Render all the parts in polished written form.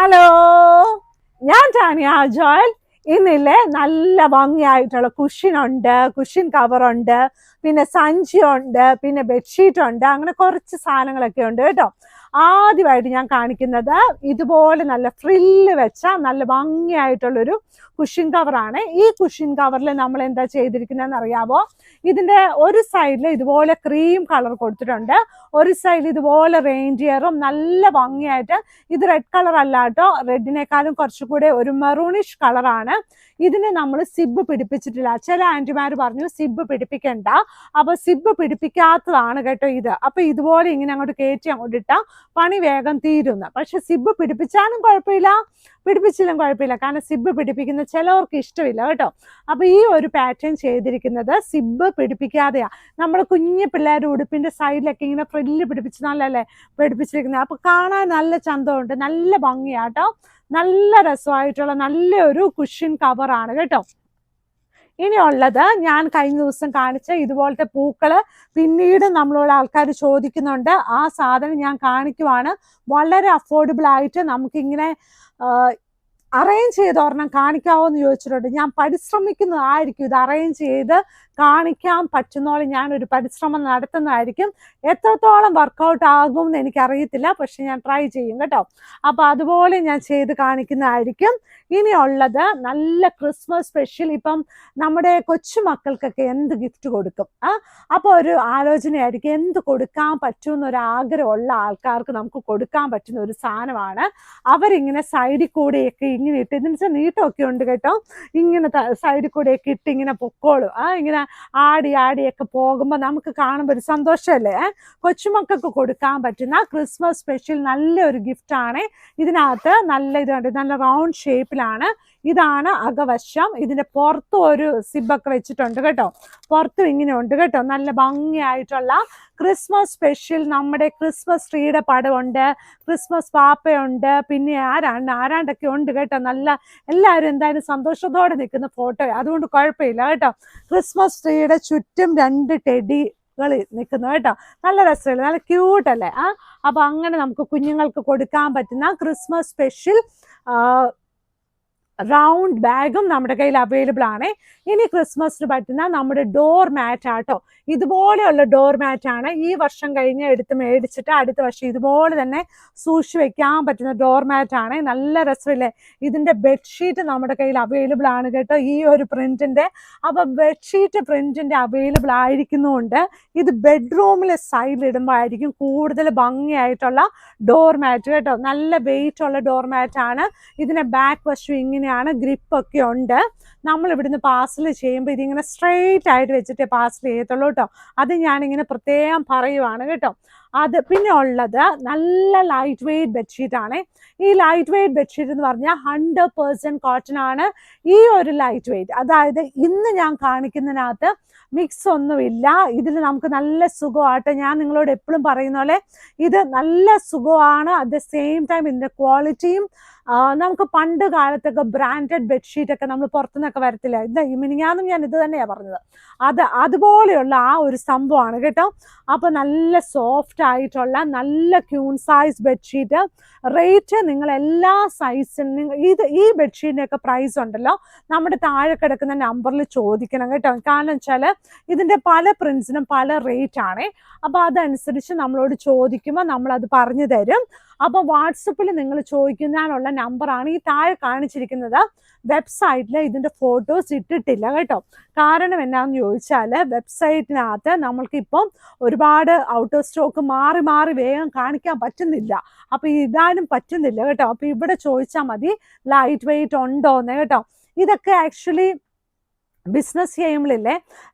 Hello, ഞാൻ Tanya Joel. ഇന്നില്ലേ നല്ല ഭംഗിയായിട്ടുള്ള കുഷ്യനുണ്ട്, cushion കവറുണ്ട്, പിന്നെ സഞ്ചിയുണ്ട്, പിന്നെ ബെഡ്ഷീറ്റ് ഉണ്ട്, അങ്ങനെ കുറച്ച് സാധനങ്ങളൊക്കെ ഉണ്ട് കേട്ടോ. ആദ്യമായിട്ട് ഞാൻ കാണിക്കുന്നത് ഇതുപോലെ നല്ല ഫ്രില്ല് വെച്ച നല്ല ഭംഗിയായിട്ടുള്ളൊരു കുഷ്യൻ കവറാണ്. ഈ കുഷ്യൻ കവറിൽ നമ്മൾ എന്താ ചെയ്തിരിക്കുന്നതെന്ന് അറിയാമോ? ഇതിന്റെ ഒരു സൈഡിൽ ഇതുപോലെ ക്രീം കളർ കൊടുത്തിട്ടുണ്ട്, ഒരു സൈഡിൽ ഇതുപോലെ റെയിൻഡിയറും നല്ല ഭംഗിയായിട്ട്. ഇത് റെഡ് കളർ അല്ല കേട്ടോ, റെഡിനേക്കാളും കുറച്ചുകൂടെ ഒരു മെറൂണിഷ് കളറാണ്. ഇതിന് നമ്മൾ സിബ് പിടിപ്പിച്ചിട്ടില്ല. ചില ആന്റിമാർ പറഞ്ഞു സിബ് പിടിപ്പിക്കണ്ട, അപ്പൊ സിബ് പിടിപ്പിക്കാത്തതാണ് കേട്ടോ ഇത്. അപ്പൊ ഇതുപോലെ ഇങ്ങനെ അങ്ങോട്ട് കയറ്റി അങ്ങോട്ട് ഇട്ടാ പണി വേഗം തീരുന്നു. പക്ഷെ സിബ് പിടിപ്പിച്ചാലും കുഴപ്പമില്ല, പിടിപ്പിച്ചില്ലും കുഴപ്പമില്ല, കാരണം സിബ് പിടിപ്പിക്കുന്ന ചിലവർക്ക് ഇഷ്ടമില്ല കേട്ടോ. അപ്പൊ ഈ ഒരു പാറ്റേൺ ചെയ്തിരിക്കുന്നത് സിബ് പിടിപ്പിക്കാതെയാ. നമ്മൾ കുഞ്ഞു പിള്ളേരുടെ ഉടുപ്പിന്റെ സൈഡിലൊക്കെ ഇങ്ങനെ ഫ്രില്ല് പിടിപ്പിച്ച് നല്ലല്ലേ പിടിപ്പിച്ചിരിക്കുന്നത്. അപ്പൊ കാണാൻ നല്ല ചന്തമുണ്ട്, നല്ല ഭംഗിയാട്ടോ, നല്ല രസമായിട്ടുള്ള നല്ലൊരു കുഷ്യൻ കവറാണ് കേട്ടോ. ഇനിയുള്ളത് ഞാൻ കഴിഞ്ഞ ദിവസം കാണിച്ച ഇതുപോലത്തെ പൂക്കള് പിന്നീട് നമ്മളോട് ആൾക്കാർ ചോദിക്കുന്നുണ്ട്. ആ സാധനം ഞാൻ കാണിക്കുവാണ്. വളരെ അഫോർഡബിൾ ആയിട്ട് നമുക്കിങ്ങനെ അറേഞ്ച് ചെയ്ത് ഒരെണ്ണം കാണിക്കാവോ എന്ന് ചോദിച്ചിട്ടുണ്ട്. ഞാൻ പരിശ്രമിക്കുന്നതായിരിക്കും ഇത് അറേഞ്ച് ചെയ്ത് കാണിക്കാൻ പറ്റുന്നോളം ഞാനൊരു പരിശ്രമം നടത്തുന്നതായിരിക്കും. എത്രത്തോളം വർക്കൗട്ട് ആകും എന്ന് എനിക്കറിയത്തില്ല, പക്ഷെ ഞാൻ ട്രൈ ചെയ്യും കേട്ടോ. അപ്പൊ അതുപോലെ ഞാൻ ചെയ്ത് കാണിക്കുന്നതായിരിക്കും. ഇനിയുള്ളത് നല്ല ക്രിസ്മസ് സ്പെഷ്യൽ. ഇപ്പം നമ്മുടെ കൊച്ചുമക്കൾക്കൊക്കെ എന്ത് ഗിഫ്റ്റ് കൊടുക്കും? അപ്പോൾ ഒരു ആലോചനയായിരിക്കും എന്ത് കൊടുക്കാൻ പറ്റുമെന്നൊരു ആഗ്രഹമുള്ള ആൾക്കാർക്ക് നമുക്ക് കൊടുക്കാൻ പറ്റുന്ന ഒരു സാധനമാണ്. അവരിങ്ങനെ സൈഡിൽ കൂടെയൊക്കെ ഇങ്ങനെ ഇട്ട്, ഇതിന് വെച്ചാൽ നീട്ടമൊക്കെ ഉണ്ട് കേട്ടോ, ഇങ്ങനെ സൈഡിൽ കൂടെയൊക്കെ ഇട്ട് ഇങ്ങനെ പൊക്കോളും. ഇങ്ങനെ ആടിയൊക്കെ പോകുമ്പോൾ നമുക്ക് കാണുമ്പോൾ ഒരു സന്തോഷമല്ലേ. കൊച്ചുമക്കൾക്ക് കൊടുക്കാൻ പറ്റുന്ന ക്രിസ്മസ് സ്പെഷ്യൽ നല്ലൊരു ഗിഫ്റ്റാണ്. ഇതിനകത്ത് നല്ല ഇതുണ്ട്, നല്ല റൗണ്ട് ഷേപ്പിലാണ്. ഇതാണ് അകവശം. ഇതിന്റെ പുറത്തും ഒരു സിബൊക്കെ വെച്ചിട്ടുണ്ട് കേട്ടോ, പുറത്തും ഇങ്ങനെ ഉണ്ട് കേട്ടോ. നല്ല ഭംഗിയായിട്ടുള്ള ക്രിസ്മസ് സ്പെഷ്യൽ. നമ്മുടെ ക്രിസ്മസ് ട്രീയുടെ പടമുണ്ട്, ക്രിസ്മസ് പാപ്പയുണ്ട്, പിന്നെ ആരാണ്ടൊക്കെ ഉണ്ട് കേട്ടോ. നല്ല എല്ലാവരും എന്തായാലും സന്തോഷത്തോടെ നിൽക്കുന്ന ഫോട്ടോ, അതുകൊണ്ട് കുഴപ്പമില്ല കേട്ടോ. ക്രിസ്മസ് ട്രീയുടെ ചുറ്റും 2 ടെഡികൾ നിൽക്കുന്നു കേട്ടോ. നല്ല രസമല്ലേ, നല്ല ക്യൂട്ടല്ലേ. അപ്പൊ അങ്ങനെ നമുക്ക് കുഞ്ഞുങ്ങൾക്ക് കൊടുക്കാൻ പറ്റുന്ന ക്രിസ്മസ് സ്പെഷ്യൽ റൗണ്ട് ബാഗും നമ്മുടെ കയ്യിൽ അവൈലബിൾ ആണ്. ഇനി ക്രിസ്മസിന് പറ്റുന്ന നമ്മുടെ ഡോർ മാറ്റ് ആട്ടോ. ഇതുപോലെയുള്ള ഡോർ മാറ്റ് ആണ്. ഈ വർഷം കഴിഞ്ഞ് എടുത്ത് മേടിച്ചിട്ട് അടുത്ത വർഷം ഇതുപോലെ തന്നെ സൂക്ഷിച്ച് വെക്കാൻ പറ്റുന്ന ഡോർ മാറ്റ് ആണ്. നല്ല രസമില്ലേ. ഇതിന്റെ ബെഡ്ഷീറ്റ് നമ്മുടെ കയ്യിൽ അവൈലബിൾ ആണ് കേട്ടോ, ഈ ഒരു പ്രിന്റിന്റെ. അപ്പൊ ബെഡ്ഷീറ്റ് പ്രിന്റിന്റെ അവൈലബിൾ ആയിരിക്കുന്നുണ്ട്. ഇത് ബെഡ്റൂമിലെ സൈഡിൽ ഇടുമ്പോൾ ആയിരിക്കും കൂടുതൽ ഭംഗിയായിട്ടുള്ള ഡോർ മാറ്റ് കേട്ടോ. നല്ല വെയിറ്റ് ഉള്ള ഡോർ മാറ്റ് ആണ്. ഇതിന്റെ ബാക്ക് വശം ഇങ്ങനെയാണ്, ഗ്രിപ്പൊക്കെ ഉണ്ട്. നമ്മൾ ഇവിടുന്ന് പാർസൽ ചെയ്യുമ്പോൾ ഇതിങ്ങനെ സ്ട്രെയിറ്റ് ആയിട്ട് വെച്ചിട്ട് പാർസൽ ചെയ്യത്തുള്ളൂ കേട്ടോ. അത് ഞാനിങ്ങനെ പ്രത്യേകം പറയുവാണ് കേട്ടോ. അത് പിന്നെ ഉള്ളത് നല്ല ലൈറ്റ് വെയ്റ്റ് ബെഡ്ഷീറ്റ് ആണ്. ഈ ലൈറ്റ് വെയ്റ്റ് ബെഡ്ഷീറ്റ് എന്ന് പറഞ്ഞാൽ 100% കോട്ടൺ ആണ്. ഈ ഒരു ലൈറ്റ് വെയ്റ്റ്, അതായത് ഇന്ന് ഞാൻ കാണിക്കുന്നതിനകത്ത് മിക്സ് ഒന്നുമില്ല. ഇതിൽ നമുക്ക് നല്ല സുഖമായിട്ട്, ഞാൻ നിങ്ങളോട് എപ്പോഴും പറയുന്ന പോലെ ഇത് നല്ല സുഖമാണ്. അറ്റ് ദ സെയിം ടൈം ഇതിന്റെ ക്വാളിറ്റിയും നമുക്ക് പണ്ട് കാലത്തൊക്കെ ബ്രാൻഡഡ് ബെഡ്ഷീറ്റ് ഒക്കെ നമ്മൾ പുറത്തുനിന്നൊക്കെ വരത്തില്ല. മിനിഞ്ഞാന്നും ഞാൻ ഇത് തന്നെയാണ് പറഞ്ഞത്. അതുപോലെയുള്ള ആ ഒരു സംഭവമാണ് കേട്ടോ. അപ്പൊ നല്ല സോഫ്റ്റ് ആയിട്ടുള്ള നല്ല ക്യൂൺ സൈസ് ബെഡ്ഷീറ്റ്. റേറ്റ് നിങ്ങൾ എല്ലാ സൈസിനും ഈ ബെഡ്ഷീറ്റിനൊക്കെ പ്രൈസ് ഉണ്ടല്ലോ നമ്മുടെ താഴെ കിടക്കുന്ന നമ്പറിൽ ചോദിക്കണം കേട്ടോ. കാരണം വെച്ചാൽ ഇതിന്റെ പല പ്രിന്റ്സിനും പല റേറ്റ് ആണ്. അപ്പൊ അതനുസരിച്ച് നമ്മളോട് ചോദിക്കുമ്പോൾ നമ്മളത് പറഞ്ഞു തരും. അപ്പൊ വാട്സപ്പിൽ നിങ്ങൾ ചോദിക്കുന്നതിനുള്ള നമ്പറാണ് ഈ താഴെ കാണിച്ചിരിക്കുന്നത്. വെബ്സൈറ്റിൽ ഇതിന്റെ ഫോട്ടോസ് ഇട്ടിട്ടില്ല കേട്ടോ. കാരണം എന്നാന്ന് ചോദിച്ചാൽ വെബ്സൈറ്റിനകത്ത് നമ്മൾക്കിപ്പം ഒരുപാട് ഔട്ട് ഓഫ് സ്റ്റോക്ക് മാറി മാറി വേഗം കാണിക്കാൻ പറ്റുന്നില്ല. അപ്പൊ ഇടാനും പറ്റുന്നില്ല കേട്ടോ. അപ്പൊ ഇവിടെ ചോദിച്ചാൽ മതി ലൈറ്റ് വെയിറ്റ് ഉണ്ടോന്ന് കേട്ടോ. ഇതൊക്കെ ആക്ച്വലി ബിസിനസ് ചെയ്യുമ്പോഴില്ലേ,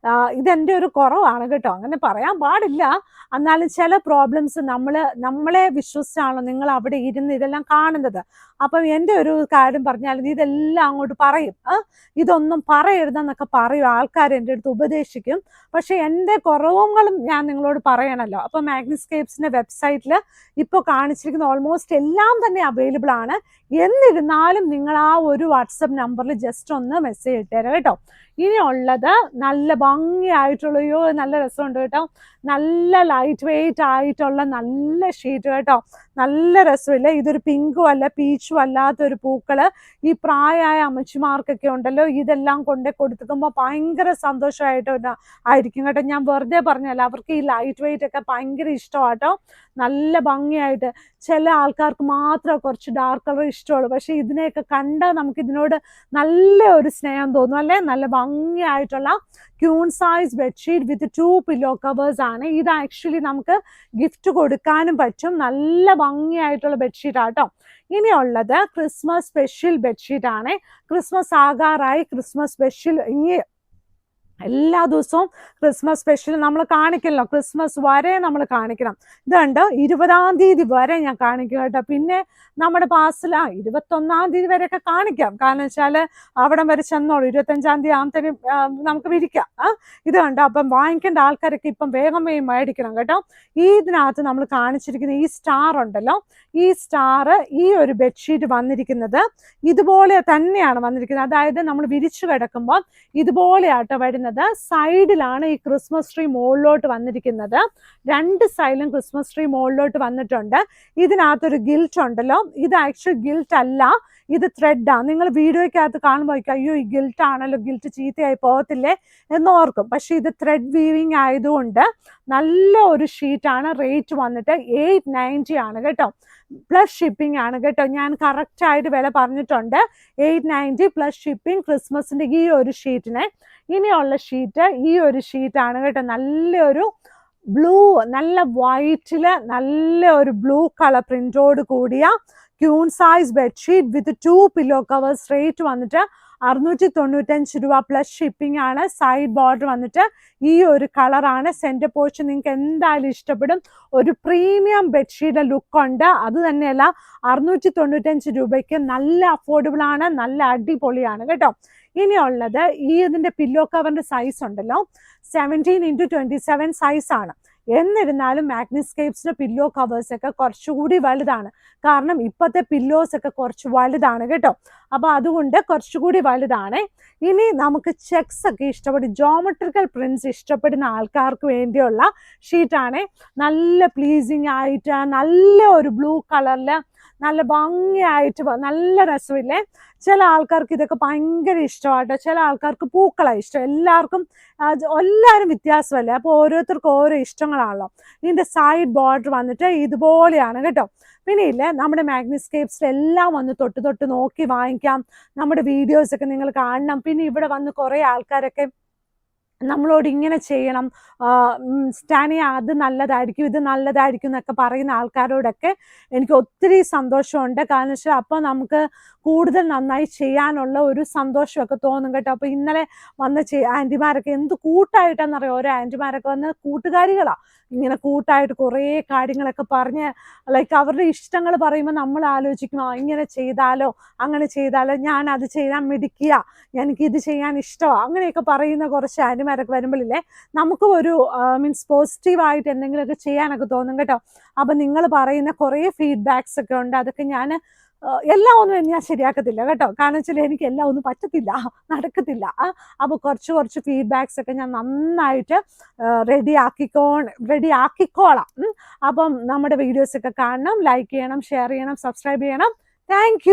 ഇതെൻ്റെ ഒരു കുറവാണ് കേട്ടോ. അങ്ങനെ പറയാൻ പാടില്ല. എന്നാലും ചില പ്രോബ്ലംസ് നമ്മളെ വിശ്വസിച്ചാണല്ലോ നിങ്ങൾ അവിടെ ഇരുന്ന് ഇതെല്ലാം കാണുന്നത്. അപ്പം എൻ്റെ ഒരു കാര്യം പറഞ്ഞാൽ ഇതെല്ലാം അങ്ങോട്ട് പറയും, ഇതൊന്നും പറയരുതെന്നൊക്കെ പറയും ആൾക്കാർ, എൻ്റെ അടുത്ത് ഉപദേശിക്കും. പക്ഷെ എൻ്റെ കുറവുകളും ഞാൻ നിങ്ങളോട് പറയണമല്ലോ. അപ്പം മാഗ്നിസ്കേപ്സിൻ്റെ വെബ്സൈറ്റിൽ ഇപ്പോൾ കാണിച്ചിരിക്കുന്ന ഓൾമോസ്റ്റ് എല്ലാം തന്നെ അവൈലബിൾ ആണ്. എന്നിരുന്നാലും നിങ്ങൾ ആ ഒരു വാട്സപ്പ് നമ്പറിൽ ജസ്റ്റ് ഒന്ന് മെസ്സേജ് ഇട്ടേരാം കേട്ടോ. ഇനിയുള്ളത് നല്ല ഭംഗിയായിട്ടുള്ളയോ നല്ല രസമുണ്ട് കേട്ടോ. നല്ല ലൈറ്റ് വെയിറ്റ് ആയിട്ടുള്ള നല്ല ഷീറ്റ് കേട്ടോ. നല്ല രസമില്ല. ഇതൊരു പിങ്കും അല്ല പീച്ചും അല്ലാത്തൊരു പൂക്കള്. ഈ പ്രായമായ അമ്മച്ചിമാർക്കൊക്കെ ഉണ്ടല്ലോ ഇതെല്ലാം കൊണ്ട് കൊടുത്തുമ്പോൾ ഭയങ്കര സന്തോഷമായിട്ട് ആയിരിക്കും കേട്ടോ. ഞാൻ വെറുതെ പറഞ്ഞല്ല, അവർക്ക് ഈ ലൈറ്റ് വെയിറ്റ് ഒക്കെ ഭയങ്കര ഇഷ്ടമാട്ടോ. നല്ല ഭംഗിയായിട്ട് ചില ആൾക്കാർക്ക് മാത്രമേ കുറച്ച് ഡാർക്ക് കളർ ഇഷ്ടമുള്ളൂ. പക്ഷെ ഇതിനെയൊക്കെ കണ്ടാൽ നമുക്ക് ഇതിനോട് നല്ല ഒരു സ്നേഹം തോന്നും അല്ലേ. നല്ല ഭംഗിയായിട്ടുള്ള queen size bedsheet with 2 pillow covers ആണ്. ഇത് ആക്ച്വലി നമുക്ക് ഗിഫ്റ്റ് കൊടുക്കാനും പറ്റും. നല്ല ഭംഗിയായിട്ടുള്ള ബെഡ്ഷീറ്റ് ആട്ടോ. ഇനിയുള്ളത് ക്രിസ്മസ് സ്പെഷ്യൽ ബെഡ്ഷീറ്റ് ആണ്. ക്രിസ്മസ് ആകാറായി. ക്രിസ്മസ് സ്പെഷ്യൽ ഇനി എല്ലാ ദിവസവും ക്രിസ്മസ് സ്പെഷ്യൽ നമ്മൾ കാണിക്കല്ലോ. ക്രിസ്മസ് വരെ നമ്മൾ കാണിക്കണം. ഇതുണ്ട് 20-ാം തീയതി വരെ ഞാൻ കാണിക്കും കേട്ടോ. പിന്നെ നമ്മുടെ പാസിൽ 21-ാം തീയതി വരെയൊക്കെ കാണിക്കാം. കാരണം വെച്ചാൽ അവിടം വരെ ചെന്നോളൂ. 25-ാം തീയതി ആകുമ്പത്തേനും നമുക്ക് വിരിക്കാം. ഇത് കണ്ടോ. അപ്പം വാങ്ങിക്കേണ്ട ആൾക്കാരൊക്കെ ഇപ്പം വേഗം മേടിക്കണം കേട്ടോ. ഇതിനകത്ത് നമ്മൾ കാണിച്ചിരിക്കുന്ന ഈ സ്റ്റാർ ഉണ്ടല്ലോ, ഈ സ്റ്റാർ ഈ ഒരു ബെഡ്ഷീറ്റ് വന്നിരിക്കുന്നത് ഇതുപോലെ തന്നെയാണ് വന്നിരിക്കുന്നത്. അതായത് നമ്മൾ വിരിച്ചു കിടക്കുമ്പോൾ ഇതുപോലെയാട്ടോ വരുന്നത്. സൈഡിലാണ് ഈ ക്രിസ്മസ് ട്രീ മുകളിലോട്ട് വന്നിരിക്കുന്നത്. 2 സൈഡിലും ക്രിസ്മസ് ട്രീ മുകളിലോട്ട് വന്നിട്ടുണ്ട്. ഇതിനകത്തൊരു ഗിൽറ്റ് ഉണ്ടല്ലോ, ഇത് ആക്ച്വൽ ഗിൽറ്റ് അല്ല, ഇത് ത്രെഡാണ്. നിങ്ങൾ വീഡിയോയ്ക്കകത്ത് കാണുമ്പോൾ അയ്യോ ഈ ഗിൽറ്റ് ആണല്ലോ, ഗിൽറ്റ് ചീത്തയായി പോകത്തില്ലേ എന്നോർക്കും. പക്ഷെ ഇത് ത്രെഡ് വീവിങ് ആയതുകൊണ്ട് നല്ല ഒരു ഷീറ്റാണ്. റേറ്റ് വന്നിട്ട് 890 ആണ് കേട്ടോ. പ്ലസ് ഷിപ്പിംഗ് ആണ് കേട്ടോ. ഞാൻ കറക്റ്റായിട്ട് വില പറഞ്ഞിട്ടുണ്ട്. 890 പ്ലസ് ഷിപ്പിംഗ് ക്രിസ്മസിൻ്റെ ഈ ഒരു ഷീറ്റിന്. ഇനിയുള്ള ഷീറ്റ് ഈ ഒരു ഷീറ്റാണ് കേട്ടോ. നല്ലൊരു ബ്ലൂ, നല്ല വൈറ്റിൽ നല്ല ഒരു ബ്ലൂ കളർ പ്രിന്റോട് കൂടിയ queen size bedsheet with 2 pillow covers. Rate വന്നിട്ട് 695 രൂപ പ്ലസ് ഷിപ്പിംഗ് ആണ്. സൈഡ് ബോർഡർ വന്നിട്ട് ഈ ഒരു കളറാണ്. സെന്റർ പോർഷൻ നിങ്ങൾക്ക് എന്തായാലും ഇഷ്ടപ്പെടും. ഒരു പ്രീമിയം ബെഡ്ഷീറ്റ് ലുക്ക് ഉണ്ട്. അത് തന്നെയല്ല 695 രൂപയ്ക്ക് നല്ല അഫോർഡബിൾ ആണ്, നല്ല അടിപൊളിയാണ് കേട്ടോ. ഇനിയുള്ളത് ഇതിന്റെ പില്ലോ കവറിന്റെ സൈസ് ഉണ്ടല്ലോ 17x27 സൈസാണ്. എന്നിരുന്നാലും മാഗ്നിസ്കേപ്സിന്റെ പില്ലോ കവേഴ്സ് ഒക്കെ കുറച്ചുകൂടി വലുതാണ്. കാരണം ഇപ്പോഴത്തെ പില്ലോസ് ഒക്കെ കുറച്ച് വലുതാണ് കേട്ടോ. അപ്പൊ അതുകൊണ്ട് കുറച്ചുകൂടി വലുതാണ്. ഇനി നമുക്ക് ചെക്സ് ഒക്കെ ഇഷ്ടപ്പെടും, ജോമെട്രിക്കൽ പ്രിന്റ്സ് ഇഷ്ടപ്പെടുന്ന ആൾക്കാർക്ക് വേണ്ടിയുള്ള ഷീറ്റാണ്. നല്ല പ്ലീസിങ് ആയിട്ട് നല്ല ഒരു ബ്ലൂ കളറില് നല്ല ഭംഗിയായിട്ട് നല്ല രസമില്ലേ. ചില ആൾക്കാർക്ക് ഇതൊക്കെ ഭയങ്കര ഇഷ്ടമാട്ടോ. ചില ആൾക്കാർക്ക് പൂക്കളാണ് ഇഷ്ടം. എല്ലാവരും വ്യത്യാസമല്ലേ. അപ്പോൾ ഓരോരുത്തർക്കും ഓരോ ഇഷ്ടങ്ങളാണല്ലോ. ഇതിൻ്റെ സൈഡ് ബോർഡർ വന്നിട്ട് ഇതുപോലെയാണ് കേട്ടോ. പിന്നെ ഇല്ലേ നമ്മുടെ മാഗ്നിസ്കേപ്സിൽ എല്ലാം വന്ന് തൊട്ട് നോക്കി വാങ്ങിക്കാം. നമ്മുടെ വീഡിയോസൊക്കെ നിങ്ങൾ കാണണം. പിന്നെ ഇവിടെ വന്ന് കുറേ ആൾക്കാരൊക്കെ നമ്മളോട് ഇങ്ങനെ ചെയ്യണം, സ്റ്റാനിയ അത് നല്ലതായിരിക്കും ഇത് നല്ലതായിരിക്കും എന്നൊക്കെ പറയുന്ന ആൾക്കാരോടൊക്കെ എനിക്ക് ഒത്തിരി സന്തോഷമുണ്ട്. കാരണം വെച്ചാൽ അപ്പോൾ നമുക്ക് കൂടുതൽ നന്നായി ചെയ്യാനുള്ള ഒരു സന്തോഷമൊക്കെ തോന്നും കേട്ടോ. അപ്പോൾ ഇന്നലെ വന്ന് ആൻറ്റിമാരൊക്കെ എന്ത് കൂട്ടായിട്ടാണെന്നറിയാം. ഓരോ ആൻറ്റിമാരൊക്കെ വന്ന് കൂട്ടുകാരികളാണ്. ഇങ്ങനെ കൂട്ടായിട്ട് കുറേ കാര്യങ്ങളൊക്കെ പറഞ്ഞ് ലൈക്ക് അവരുടെ ഇഷ്ടങ്ങൾ പറയുമ്പോൾ നമ്മൾ ആലോചിക്കും ഇങ്ങനെ ചെയ്താലോ അങ്ങനെ ചെയ്താലോ, ഞാൻ അത് ചെയ്യാൻ മിടിക്കുക, എനിക്കിത് ചെയ്യാൻ ഇഷ്ടമാണ്, അങ്ങനെയൊക്കെ പറയുന്ന കുറച്ച് ആൻറ്റിമാരൊക്കെ വരുമ്പോഴില്ലേ നമുക്കും ഒരു മീൻസ് പോസിറ്റീവായിട്ട് എന്തെങ്കിലുമൊക്കെ ചെയ്യാനൊക്കെ തോന്നും കേട്ടോ. അപ്പം നിങ്ങൾ പറയുന്ന കുറേ ഫീഡ്ബാക്സ് ഒക്കെ ഉണ്ട്. അതൊക്കെ ഞാൻ എല്ലാം ഒന്നും ഞാൻ ശരിയാക്കത്തില്ല കേട്ടോ. കാരണം വെച്ചാൽ എനിക്ക് എല്ലാം ഒന്നും പറ്റത്തില്ല, നടക്കത്തില്ല. അപ്പോൾ കുറച്ച് ഫീഡ്ബാക്സ് ഒക്കെ ഞാൻ നന്നായിട്ട് റെഡി ആക്കിക്കോളാം. അപ്പം നമ്മുടെ വീഡിയോസൊക്കെ കാണണം, ലൈക്ക് ചെയ്യണം, ഷെയർ ചെയ്യണം, സബ്സ്ക്രൈബ് ചെയ്യണം. താങ്ക്